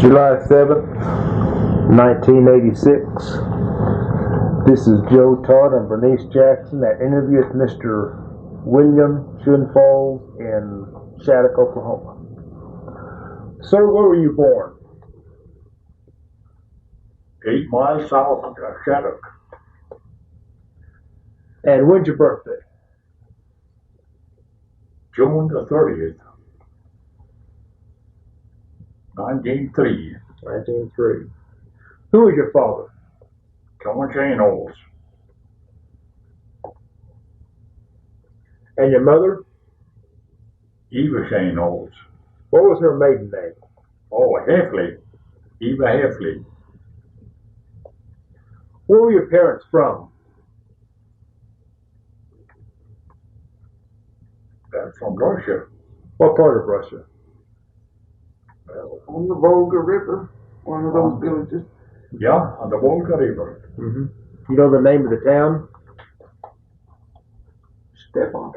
July 7th, 1986. This is Joe, Todd, and Berenice Jackson that interviewed Mr. William Schoenhals in Shattuck, Oklahoma. Sir, where were you born? 8 miles south of Shattuck. And when's your birthday? June the 30th, 1903. 1903. Who is your father? John Schoenhals. And your mother? Eva Schoenhals. What was her maiden name? Oh, Hefly. Eva Hefly. Where were your parents from? They're from Russia. What part of Russia? On the Volga River, one of those villages. Yeah, on the Volga River. Mm-hmm. You know the name of the town? Stefan.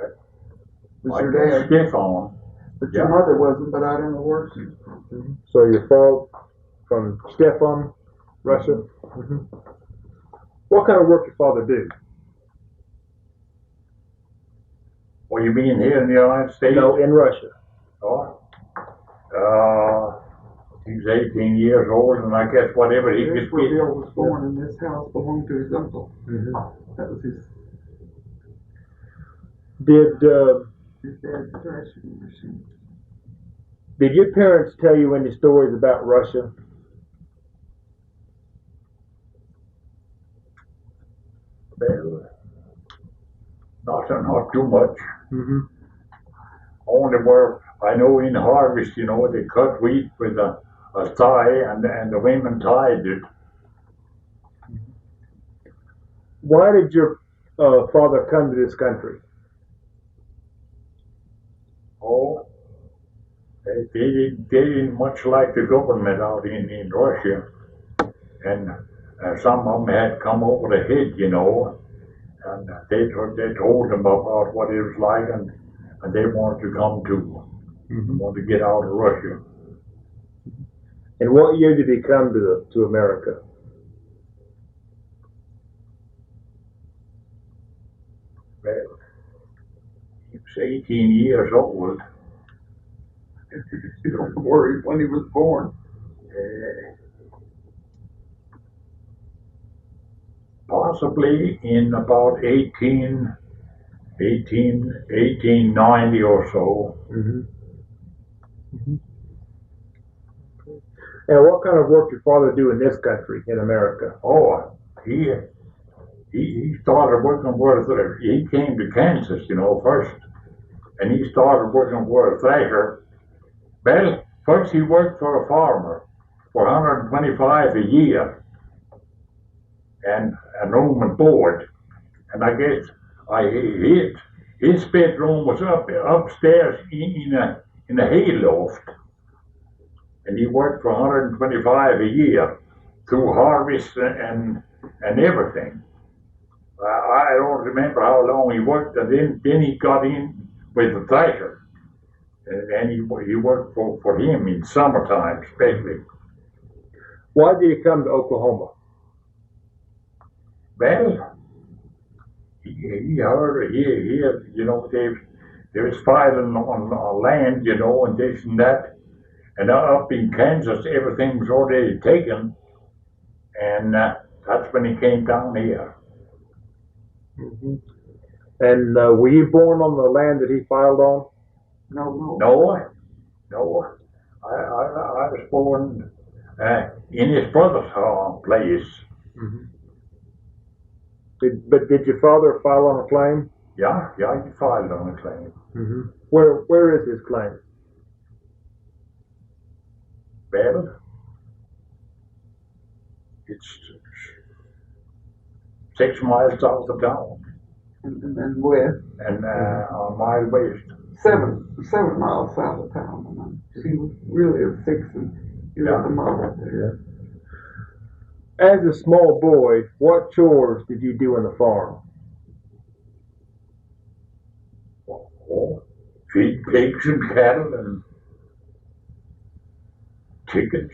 Was I your guess dad? Stefan. But your mother wasn't, but I don't know where she was from. Mm-hmm. So your father from Stefan, Russia? Mm-hmm. What kind of work did your father do? What you mean here in the United States? No, in Russia. Oh. He was 18 years old, and I guess whatever he could That's where get. Bill was born, and this house belonged to his uncle. Mm-hmm. That was his dad's threshing machine. Did your parents tell you any stories about Russia? Well, not too much. Mm-hmm. Only where I know in harvest, they cut wheat with a thigh, and the women tied it. Why did your father come to this country? Oh, they didn't much like the government out in Russia, and some of them had come over the head, and they told them about what it was like, and they wanted to come too. Mm-hmm. Wanted to get out of Russia. And what year did he come to America? Well, he was 18 years old. Don't worry, when he was born. Possibly in about 1890 or so. Mm-hmm. Mm-hmm. And what kind of work did your father do in this country, in America? Oh, he started working with, he came to Kansas, first, and he started working for a thresher. Well, first he worked for a farmer for $125 a year, and a room and board. And I guess his bedroom was upstairs in a hayloft, and he worked for $125 a year through harvest and everything. I don't remember how long he worked, and then he got in with the thresher, and he worked for him in summertime especially. Why did he come to Oklahoma? Well, he heard they was fighting on land, and this and that, and up in Kansas everything was already taken, and that's when he came down here. Mm-hmm. And were you born on the land that he filed on? No. No. I was born in his brother's place. Mm-hmm. Did your father file on a claim? Yeah, he filed on a claim. Mm-hmm. Where is his claim? Well, it's 6 miles south of town. And then west. And a mile west. 7 miles south of town. And she was really a 6, and he was a mother there. As a small boy, what chores did you do on the farm? Oh, feed pigs and cattle and chickens.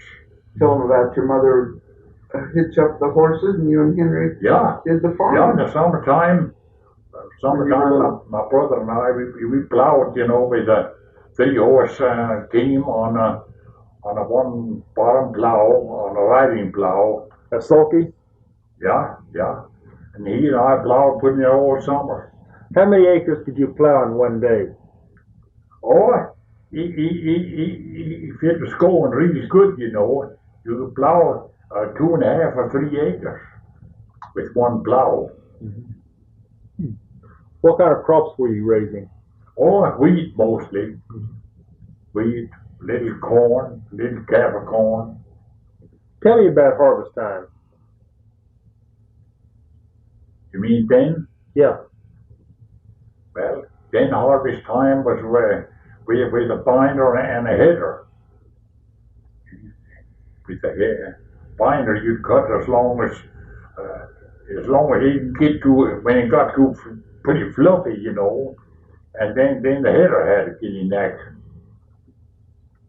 Tell them about your mother hitch up the horses and you and Henry Yeah, did the yeah, in farm. the summertime, my brother and I, we plowed, with a 3-horse team on a one bottom plow, on a riding plow. A sulky? Yeah. And he and I plowed putting there all summer. How many acres could you plow in one day? Oh, if it was going really good, you could plow 2.5 or 3 acres with one plow. What kind of crops were you raising? Oh, wheat mostly. Wheat, little corn, little calf of corn. Tell me about harvest time. You mean then? Yeah. Well, then harvest time was with a binder and a header. With a binder, you'd cut as long as it didn't get when it got too pretty fluffy, and then the header had to get in action.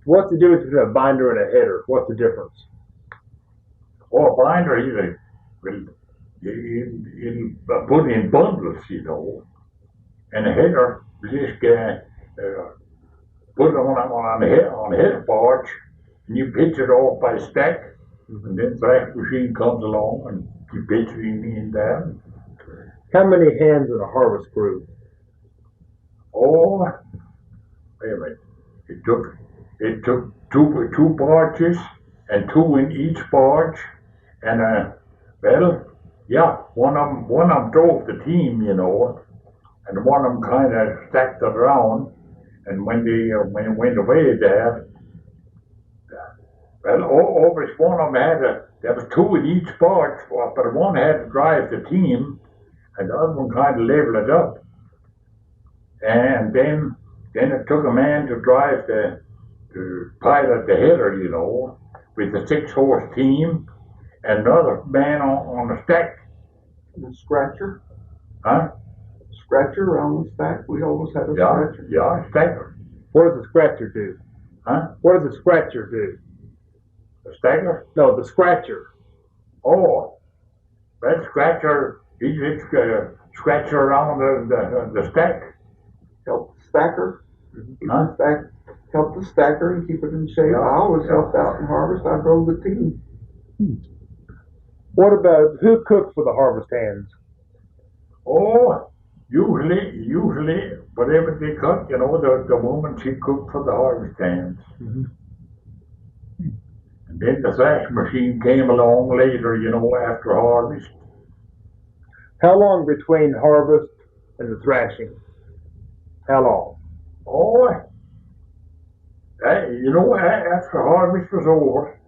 What's the difference between a binder and a header? What's the difference? Oh, a binder, it'll put in bundles, and a header, you just put it on a header barge, and you pitch it off by stack, and then the thrash machine comes along and you pitch it in there. How many hands in a harvest crew? Oh, wait a minute. It took two barges and 2 in each barge, and one of them drove the team, and one of them kind of stacked it around, and when it went away there, always one of them there was 2 in each barge, but one had to drive the team, and the other one kind of leveled it up. And then it took a man to drive to pilot the header, with the 6-horse team, and another man on the stack. The scratcher? Huh? Scratcher around the stack? We always had a scratcher. Yeah, stacker. What does the scratcher do? Huh? What does the scratcher do? The stacker? No, the scratcher. Oh, that scratcher, he just scratcher around the stack. Help the stacker. Huh? Help the stacker and keep it in shape. I always helped out in harvest. I drove the team. What about who cooked for the harvest hands? Oh, usually, whatever they cut, the woman, she cooked for the harvest hands. And then the thrash machine came along later, after harvest. How long between harvest and the thrashing? How long? Oh, after harvest was over,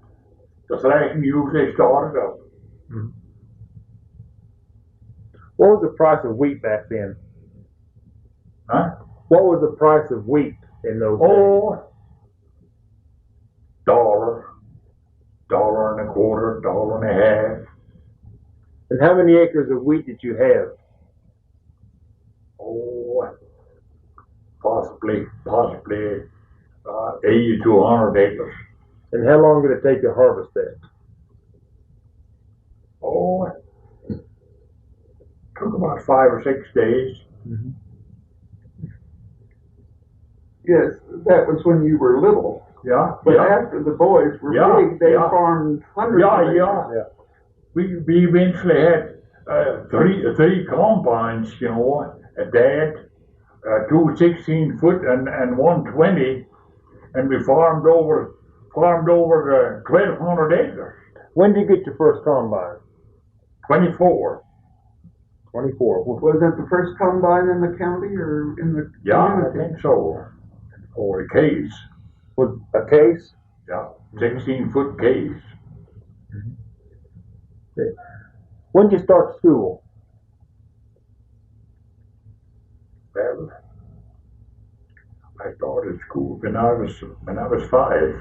the thrashing usually started up. What was the price of wheat back then? Huh? What was the price of wheat in those days? Oh, $1.25, $1.50. And how many acres of wheat did you have? Oh, possibly 80 to 100 acres. And how long did it take to harvest that? Oh, took about 5 or 6 days. Yes, that was when you were little. Yeah. But after the boys were big, they farmed hundreds of acres. Yeah. We eventually had three combines, a dad, 2 16-foot and 120, and we farmed over 1,200 acres. When did you get your first combine? 24. 24. Was that the first combine in the county or in the Yeah, community? I think so. Or a case. Was a case? Yeah, 16-foot case. When did you start school? Well, I started school when I was 5.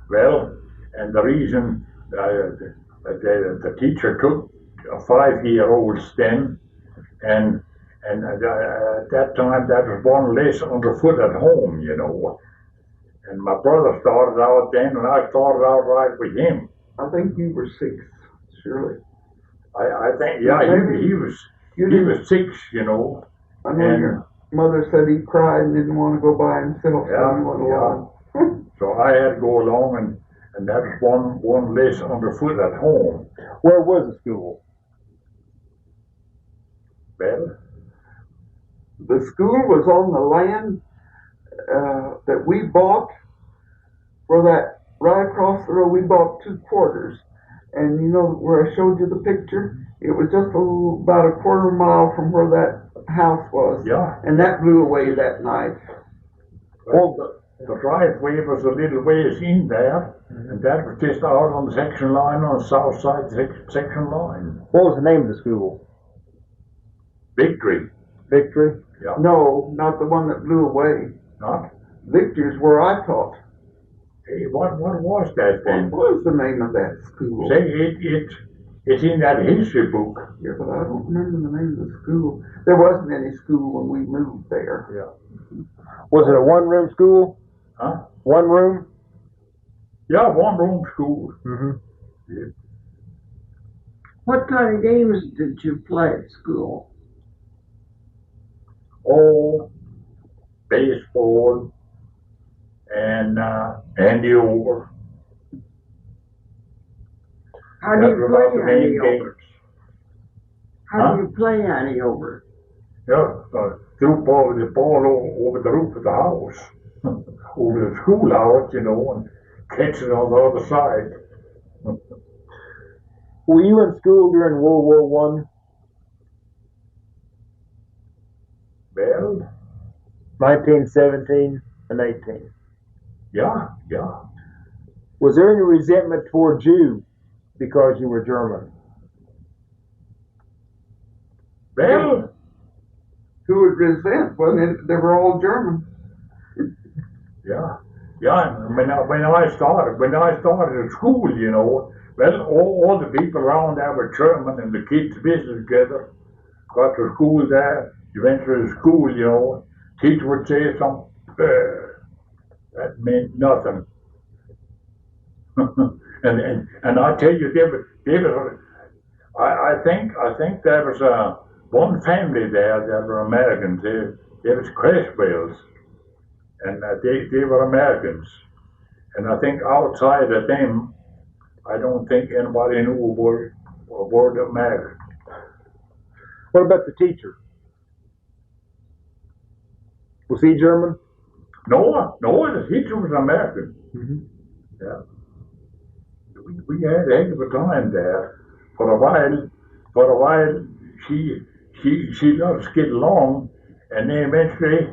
Well, and the reason the teacher took a 5-year-olds then, and at that time that was one less underfoot at home, And my brother started out then, and I started out right with him. I think you were 6, surely. I think, yeah, he was 6, you know. I know your mother said he cried and didn't want to go by himself, so he went along. So I had to go along, and that was one less underfoot at home. Where was the school? Well, the school was on the land that we bought. For that, right across the road, we bought 2 quarters. And you know where I showed you the picture? It was just about a quarter mile from where that house was. Yeah. And that blew away that night. Well, the driveway was a little ways in there, and that was just out on the section line, on the south side section line. What was the name of the school? Victory. Victory? Yeah. No, not the one that blew away. Not? Victory's where I taught. Hey, what was that then? What was the name of that school? Say, it's in that history book. Yeah, but I don't remember the name of the school. There wasn't any school when we moved there. Yeah. Was it a one-room school? Huh? One room? Yeah, one-room school. Mm-hmm. Yeah. What kind of games did you play at school? Oh, baseball and the over. How do you play the main Annie over? games. How do you play Annie over? Yeah, threw the ball over the roof of the house, over the schoolhouse, you know, and catch it on the other side. Were you in school during World War One? Well, 1917 and 18. yeah. Was there any resentment towards you because you were German? Well, Who would resent when they were all German? yeah. And when I started at school, you know, well, all the people around there were German, and the kids visited together. Got to school there. You went to school, you know. Teacher would say something. That meant nothing. and I tell you, I think there was one family there that were Americans. They was Creswells, and they were Americans. And I think outside of them, I don't think anybody knew a word of American. What about the teacher? Was he German? No, the teacher was American. Mm-hmm. Yeah. We had a heck of a time there. For a while, she let us get along, and then eventually,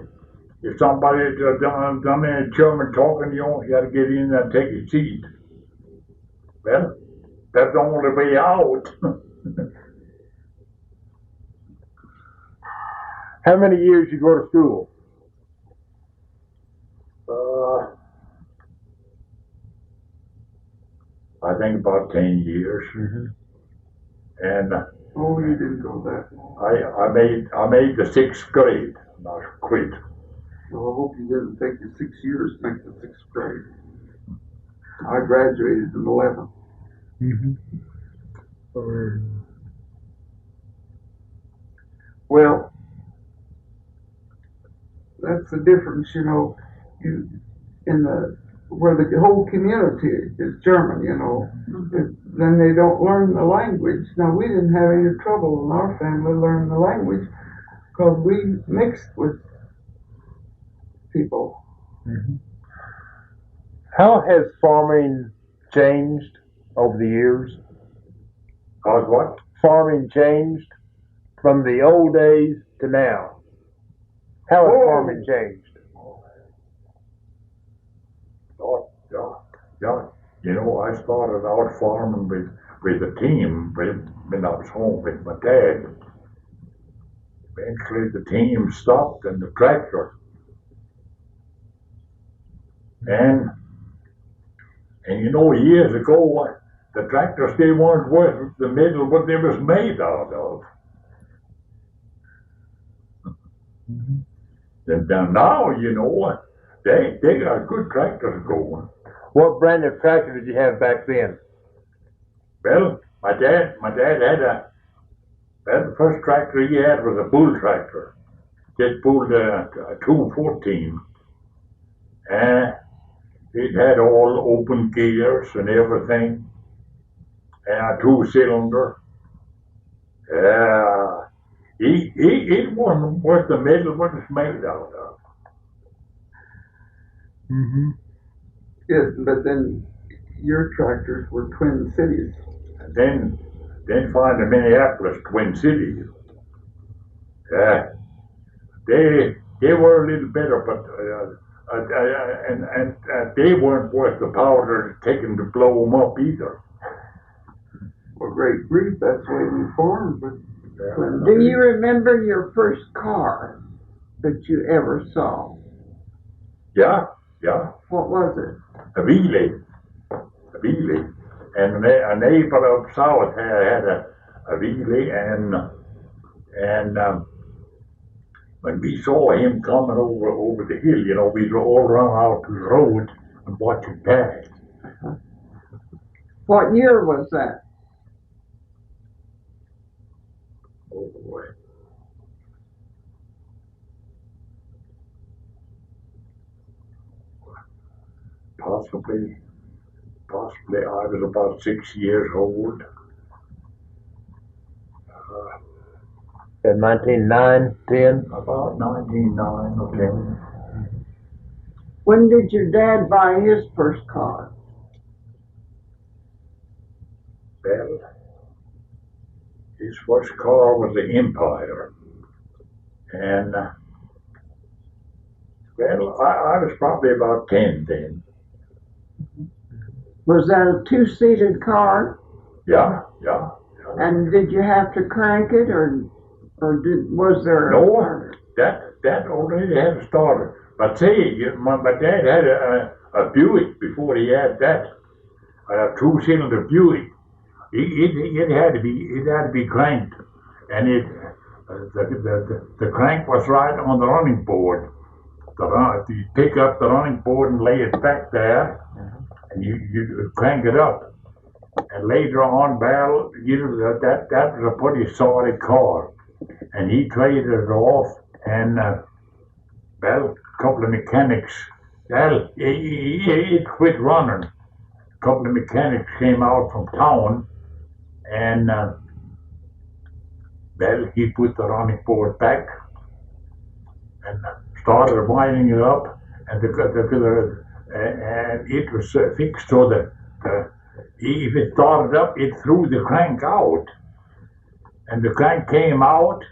if somebody done any German talking, you had to get in and take a seat. Well, that's the only way out. How many years you go to school? I think about 10 years. Mm-hmm. And Oh, you didn't go that long. I made the 6th grade, and I quit. Well, I hope you didn't take you 6 years to make the 6th grade. I graduated in 11th. Mm-hmm. Well, that's the difference, you know. Where the whole community is German, you know, then they don't learn the language. Now, we didn't have any trouble in our family learning the language because we mixed with people. Mm-hmm. How has farming changed over the years? How's what? Farming changed from the old days to now. How has farming changed? Yeah. You know, I started out farming with a team when I was home with my dad. Eventually the team stopped and the tractor. And you know, years ago, the tractors, they weren't worth the metal what they was made out of. And now, you know, They got good tractors going. What brand of tractor did you have back then? Well, my dad had the first tractor he had was a bull tractor. Just pulled a 214. And it had all open gears and everything. And a 2-cylinder. It wasn't worth the metal what it's made out of. Mm-hmm. Yes, but then your tractors were Twin Cities. And then find the Minneapolis Twin Cities. They were a little better, but and they weren't worth the powder taken to blow them up either. Well, great grief, that's the way we formed. But Do you remember your first car that you ever saw? Yeah. What was it? A Hefly. And a neighbor up south had a Hefly, and when we saw him coming over the hill, we'd all run out to the road and watch him pass. What year was that? Oh boy. Possibly I was about 6 years old. In 1909, 10? About 1909 or 10. When did your dad buy his first car? Well, his first car was the Empire. And, well, I was probably about 10 then. Was that a 2-seated car? Yeah. And did you have to crank it, or was there? No, that already had a starter. But say, my dad had a Buick before he had that, a 2-cylinder Buick. It had to be cranked, and the crank was right on the running board. You pick up the running board and lay it back there, and you crank it up. And later on, Bell, that was a pretty solid car. And he traded it off, and well, a couple of mechanics, well, it quit running. A couple of mechanics came out from town, and well, he put the running board back and started winding it up, and and it was fixed so that if it started up, it threw the crank out, and the crank came out,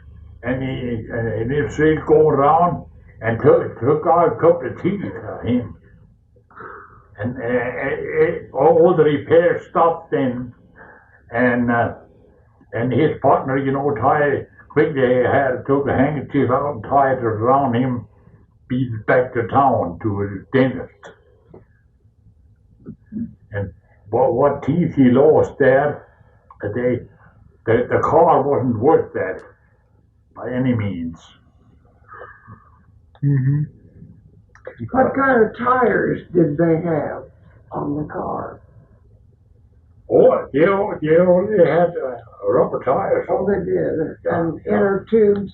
and it was still going around, and took out a couple of teeth out of him, and all the repairs stopped then, and his partner, quickly took a handkerchief out and tied it around him, beat it back to town to a dentist. And what teeth he lost there, the car wasn't worth that by any means. Mm-hmm. What kind of tires did they have on the car? Oh, they only had rubber tires. Oh, they did. Yeah, And yeah. inner tubes.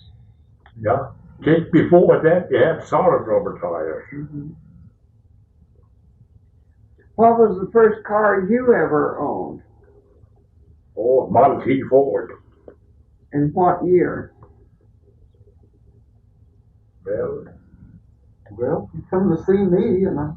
Yeah. Just before that, they had solid rubber tires. Mm-hmm. What was the first car you ever owned? Oh, Model T Ford. In what year? Well, you come to see me, and I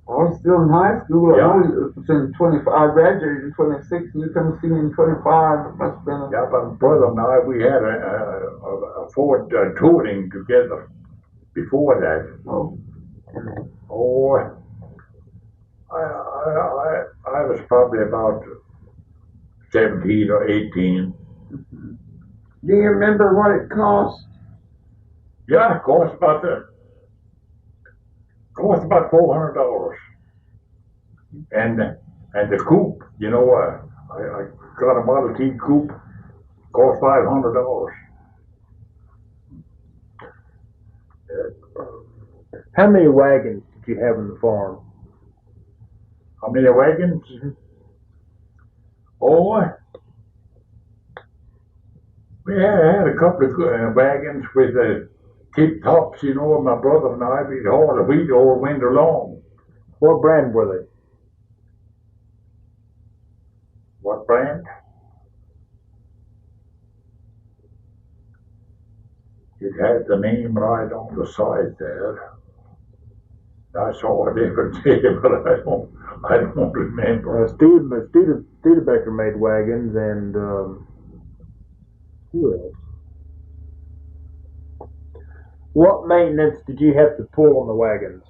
was still in high school. Yeah. I know it was in 25. I graduated in 26, and you come to see me in 25. It must have been. yeah, but brother and I, we had a Ford touring together before that. Oh. Oh, I was probably about 17 or 18. Mm-hmm. Do you remember what it cost? Yeah, it cost about $400. And the coupe, I got a Model T coupe, cost $500. How many wagons did you have on the farm? How many wagons? Oh, we had a couple of wagons with tip tops, you know, and my brother and I, we'd haul the wheat all winter long. What brand were they? What brand? It had the name right on the side there. I saw it every day, but I don't remember. Studebaker made wagons, and who else? What maintenance did you have to pull on the wagons?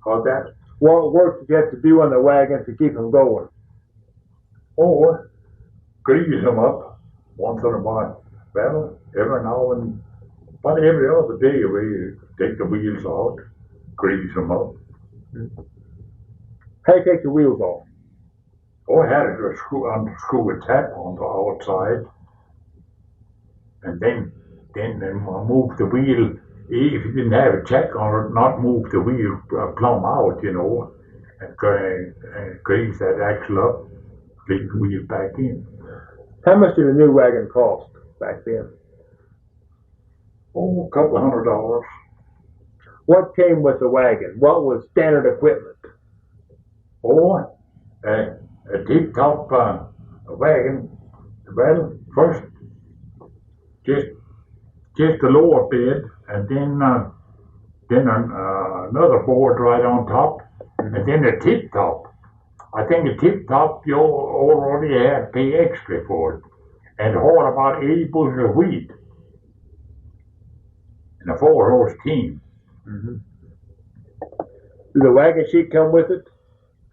How's that? What work did you have to do on the wagons to keep them going? Oh, grease them up once in a while. Well, every now and about every other day we take the wheels out, grease them up. How do you take the wheels off? Oh, I had to unscrew a tap on the outside, and then move the wheel. If you didn't have a jack on it, not move the wheel plumb out, you know, and grease that axle up, leave the wheel back in. How much did a new wagon cost back then? Oh, a couple of $100. What came with the wagon? What was standard equipment? Oh, a tip-top wagon. Well, first, just the lower bed, and then another board right on top, and then a tip-top. I think a tip-top you already had to pay extra for it, and haul about 80 bushels of wheat in a 4-horse team. Mm-hmm. Did the wagon sheet come with it?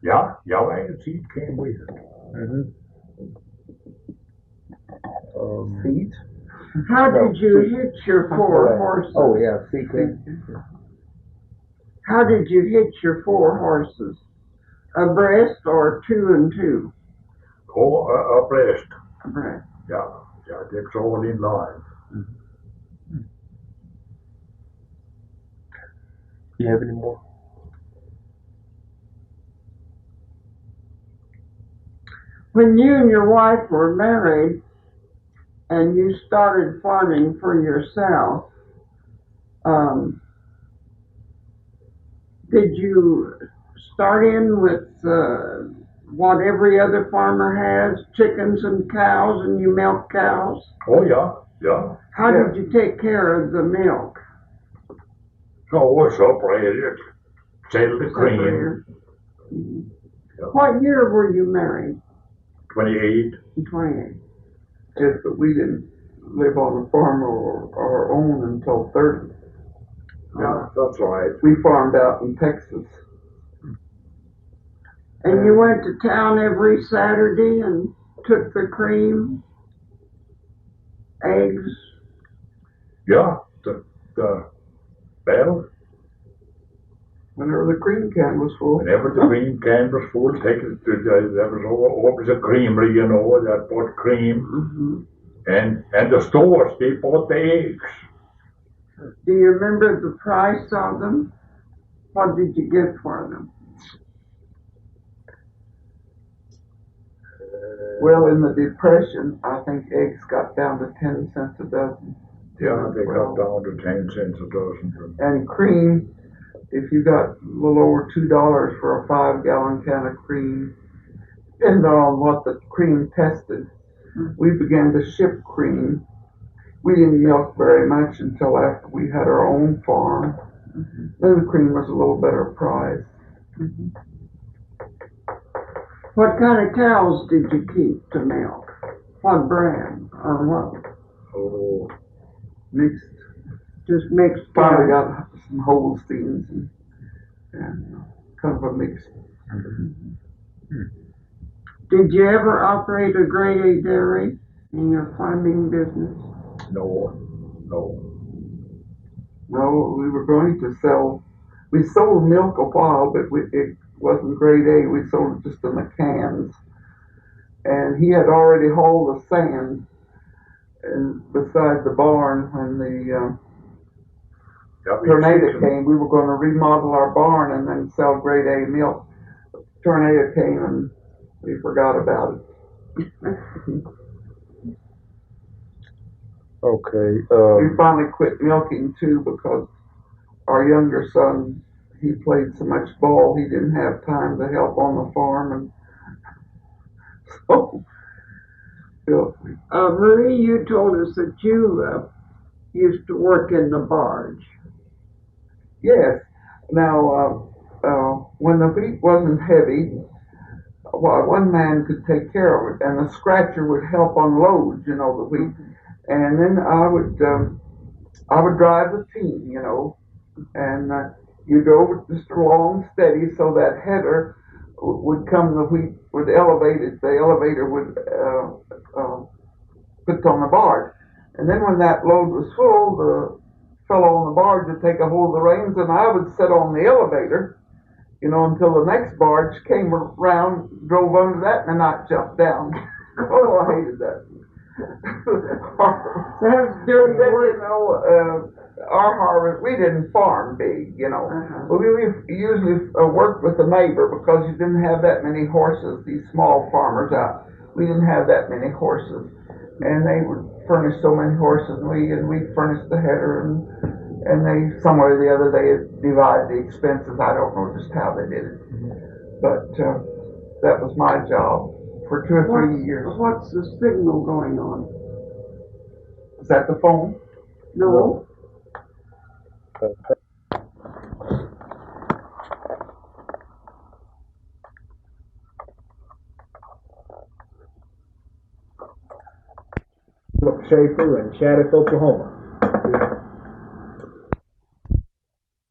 Yeah, wagon seat came with it. Mm-hmm. Seat? How did you hitch your 4 horses? Oh yeah, seat. How did you hitch your 4 horses? Abreast or 2 and 2? Oh, abreast. Abreast. Yeah, that's all in line. Mm-hmm. Do you have any more? When you and your wife were married and you started farming for yourself, did you start in with what every other farmer has, chickens and cows, and you milk cows? Oh, yeah. How did you take care of the milk? Oh, separated, sell the cream. Mm-hmm. Yeah. What year were you married? 28. 28. Yes, but we didn't live on a farm or our own until 30. Yeah, that's right. We farmed out in Texas. And you went to town every Saturday and took the cream, eggs? Yeah, well, whenever the cream can was full. Whenever the cream can was full, take it to there was always a creamery, you know, that bought cream. Mm-hmm. And the stores, they bought the eggs. Do you remember the price of them? What did you get for them? Well, in the Depression, I think eggs got down to 10 cents a dozen. Yeah, they got down to 10 cents a dozen. And cream, if you got a little over $2 for a 5-gallon can of cream, depending on what the cream tested, we began to ship cream. We didn't milk very much until after we had our own farm. Mm-hmm. Then the cream was a little better priced. Mm-hmm. What kind of cows did you keep to milk? What brand or what? Oh, mixed. Just mixed. Finally got some Holsteins and kind of a mix. Mm-hmm. Did you ever operate a grade A dairy in your farming business? No. No, we were going to sell. We sold milk a while, but it wasn't grade A. We sold it just in the cans. And he had already hauled the sand and beside the barn when the tornado came. We were going to remodel our barn and then sell grade A milk. Tornado came and we forgot about it. Okay. We finally quit milking too because our younger son, he played so much ball he didn't have time to help on the farm, and so Marie, you told us that you used to work in the barge. yes. Now, when the wheat wasn't heavy, well, one man could take care of it, and the scratcher would help unload, the wheat. And then I would drive the team, and you go just long, steady, so that header would come. The wheat would elevate it. The elevator would put on the barge, and then when that load was full, the fellow on the barge would take a hold of the reins, and I would sit on the elevator, until the next barge came around, drove under that, and I jumped down. Oh, I hated that. That's dirty work. Our harvest, we didn't farm big, but we usually worked with the neighbor because you didn't have that many horses. These small farmers out, we didn't have that many horses, and they would furnish so many horses, and we furnished the header, and they somewhere or the other they divide the expenses. I don't know just how they did it, but that was my job for 2 or 3 years. What's the signal going on? Is that the phone? No. Schaefer in Shattuck, Oklahoma.